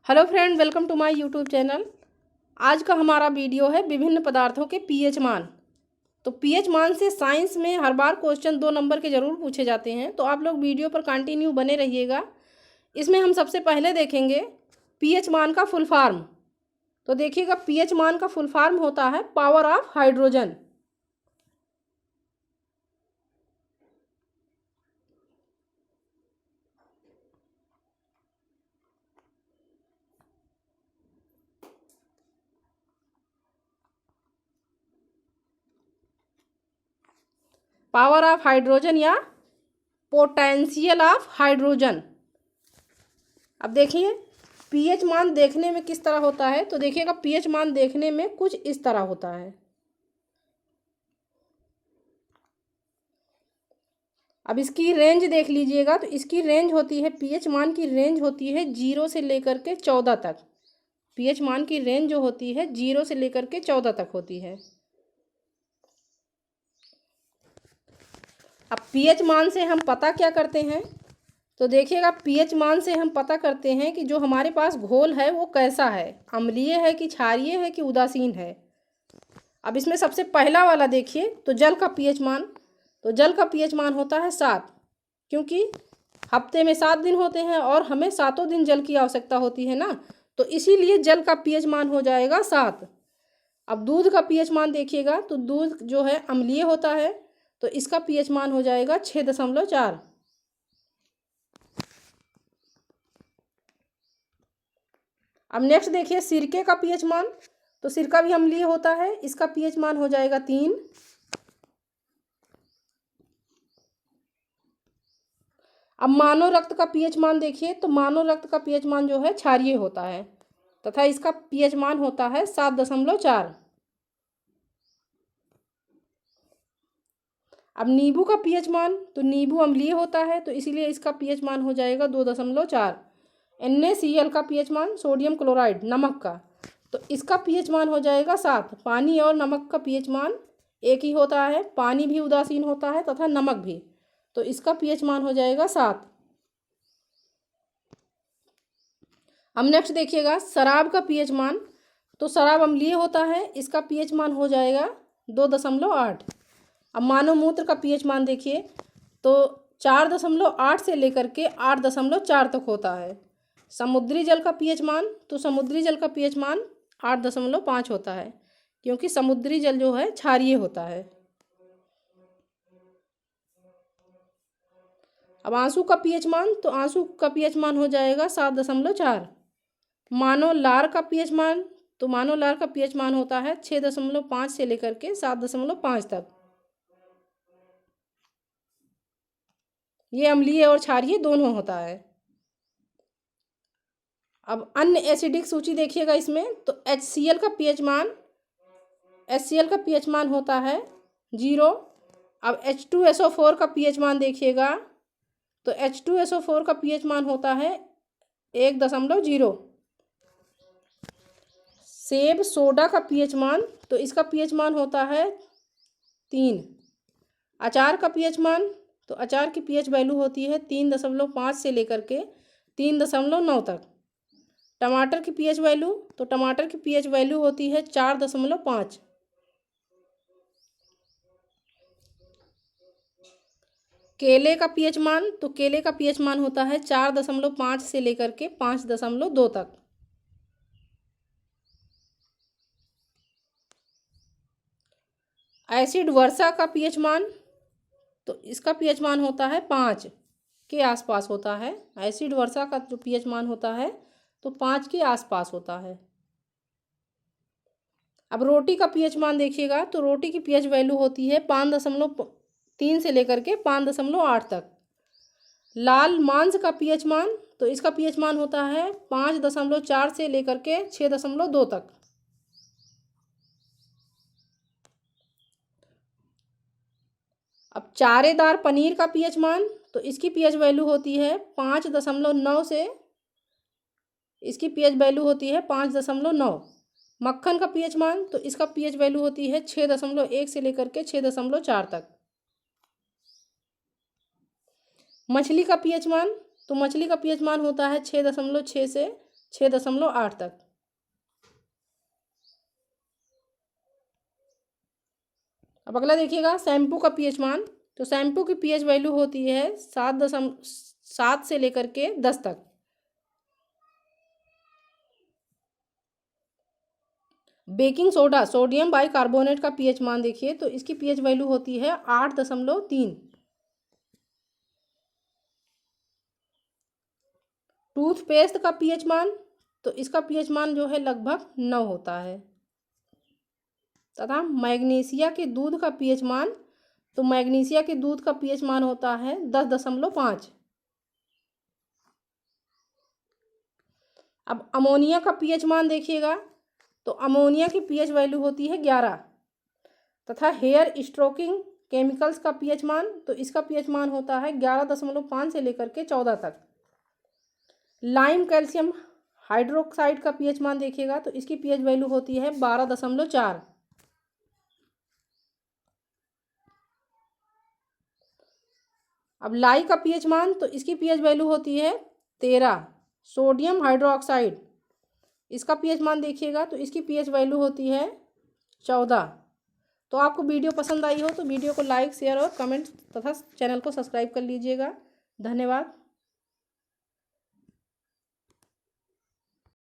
Hello friend, welcome to my YouTube channel. आज का हमारा वीडियो है विभिन्न पदार्थों के पीएच मान। तो पीएच मान से साइंस में हर बार क्वेश्चन 2 नंबर के ज़रूर पूछे जाते हैं, तो आप लोग वीडियो पर कंटिन्यू बने रहिएगा। इसमें हम सबसे पहले देखेंगे पीएच मान का फुल फॉर्म। तो देखिएगा, पीएच मान का फुल फॉर्म होता है power of hydrogen. Power of hydrogen या पोटेंशियल ऑफ हाइड्रोजन। अब देखिए पीएच मान देखने में किस तरह होता है। तो देखिएगा, पीएच मान देखने में कुछ इस तरह होता है। अब इसकी रेंज देख लीजिएगा, तो इसकी रेंज होती है, पीएच मान की रेंज होती है 0 से लेकर के 14 तक। पीएच मान की रेंज जो होती है 0 से लेकर के 14 तक होती है। अब पीएच मान से हम पता क्या करते हैं। तो देखिएगा, पीएच मान से हम पता करते हैं कि जो हमारे पास घोल है वो कैसा है, अम्लीय है कि क्षारीय है कि उदासीन है। अब इसमें सबसे पहला वाला देखिए, तो जल का पीएच मान। तो जल का पीएच मान होता है 7, क्योंकि हफ्ते में 7 दिन होते हैं और हमें 7 दिन जल की आवश्यकता होती है ना, तो इसीलिए जल का पीएच मान हो जाएगा 7। अब दूध का पीएच मान देखिएगा, तो दूध जो है अम्लीय होता है, तो इसका पीएच मान हो जाएगा 6.4। अब नेक्स्ट देखिए सिरके का पीएच मान। तो सिरका भी अम्लीय होता है, इसका पीएच मान हो जाएगा 3। अब मानव रक्त का पीएच मान देखिए, तो मानव रक्त का पीएच मान जो है क्षारीय होता है तथा इसका पीएच मान होता है 7.4। अब नींबू का पीएच मान, तो नींबू अम्लीय होता है, तो इसीलिए इसका पीएच मान हो जाएगा 2.4। NaCl का पीएच मान, सोडियम क्लोराइड नमक का, तो इसका पीएच मान हो जाएगा 7। पानी और नमक का पीएच मान एक ही होता है, पानी भी उदासीन होता है तथा नमक भी, तो इसका पीएच मान हो जाएगा 7। अब नेक्स्ट देखिएगा शराब का पीएच मान। तो शराब अम्लीय होता है, इसका पीएच मान हो जाएगा 2.8। अब मानव मूत्र का पीएच मान देखिए, तो 4.8 से लेकर के 8.4 तक होता है। समुद्री जल का पीएच मान, तो समुद्री जल का पीएच मान 8.5 होता है, क्योंकि समुद्री जल जो है क्षारीय होता है। अब आंसू का पीएच मान, तो आंसू का पीएच मान हो जाएगा 7.4। मानव लार का पीएच मान, तो मानव लार का पीएच मान होता है 6.5 से लेकर के 7.5 तक। ये अम्लीय और क्षारीय दोनों होता है। अब अन्य एसिडिक सूची देखिएगा इसमें, तो HCl का पीएच मान, HCl का पीएच मान होता है 0। अब H2SO4 का पीएच मान देखिएगा, तो H2SO4 का पीएच मान होता है 1.0। सेब सोडा का पीएच मान, तो इसका पीएच मान होता है 3। अचार का पीएच मान, तो अचार की पीएच वैल्यू होती है 3.5 से लेकर के 3.9 तक। टमाटर की पीएच वैल्यू, तो टमाटर की पीएच वैल्यू होती है 4.5। केले का पीएच मान, तो केले का पीएच मान होता है 4.5 से लेकर के 5.2 तक। एसिड वर्षा का पीएच मान, तो इसका पीएच मान होता है 5 के आसपास होता है। एसिड वर्षा का जो पीएच मान होता है तो 5 के आसपास होता है। अब रोटी का पीएच मान देखिएगा, तो रोटी की पीएच वैल्यू होती है 5.3 से लेकर के 5.8 तक। लाल मांस का पीएच मान, तो इसका पीएच मान होता है 5.4 से लेकर के 6.2 तक। अब चारेदार पनीर का पीएच मान, तो इसकी पीएच वैल्यू होती है 5.9 से, इसकी पीएच वैल्यू होती है 5.9। मक्खन का पीएच मान, तो इसका पीएच वैल्यू होती है 6.1 से लेकर के 6.4 तक। मछली का पीएच मान, तो मछली का पीएच मान होता है 6.6 से 6.8 तक। अब अगला देखिएगा शैम्पू का पीएच मान। तो शैम्पू की पीएच वैल्यू होती है 7 से लेकर के 10 तक। बेकिंग सोडा सोडियम बाइकार्बोनेट का पीएच मान देखिए, तो इसकी पीएच वैल्यू होती है 8.3। टूथपेस्ट का पीएच मान, तो इसका पीएच मान जो है लगभग 9 होता है। तथा मैग्नीशिया के दूध का पीएच मान, तो मैग्नीशिया के दूध का पीएच मान होता है 10.5। अब अमोनिया का पीएच मान देखिएगा, तो अमोनिया की पीएच वैल्यू होती है 11। तथा हेयर स्ट्रोकिंग केमिकल्स का पीएच मान, तो इसका पीएच मान होता है 11.5 से लेकर के 14 तक। लाइम कैल्शियम हाइड्रोक्साइड का पीएच मान देखिएगा, तो इसकी पीएच वैल्यू होती है 12.4। अब लाई का पीएच मान, तो इसकी पीएच वैल्यू होती है 13। सोडियम हाइड्रोक्साइड, इसका पीएच मान देखिएगा, तो इसकी पीएच वैल्यू होती है 14। तो आपको वीडियो पसंद आई हो तो वीडियो को लाइक शेयर और कमेंट तथा चैनल को सब्सक्राइब कर लीजिएगा। धन्यवाद।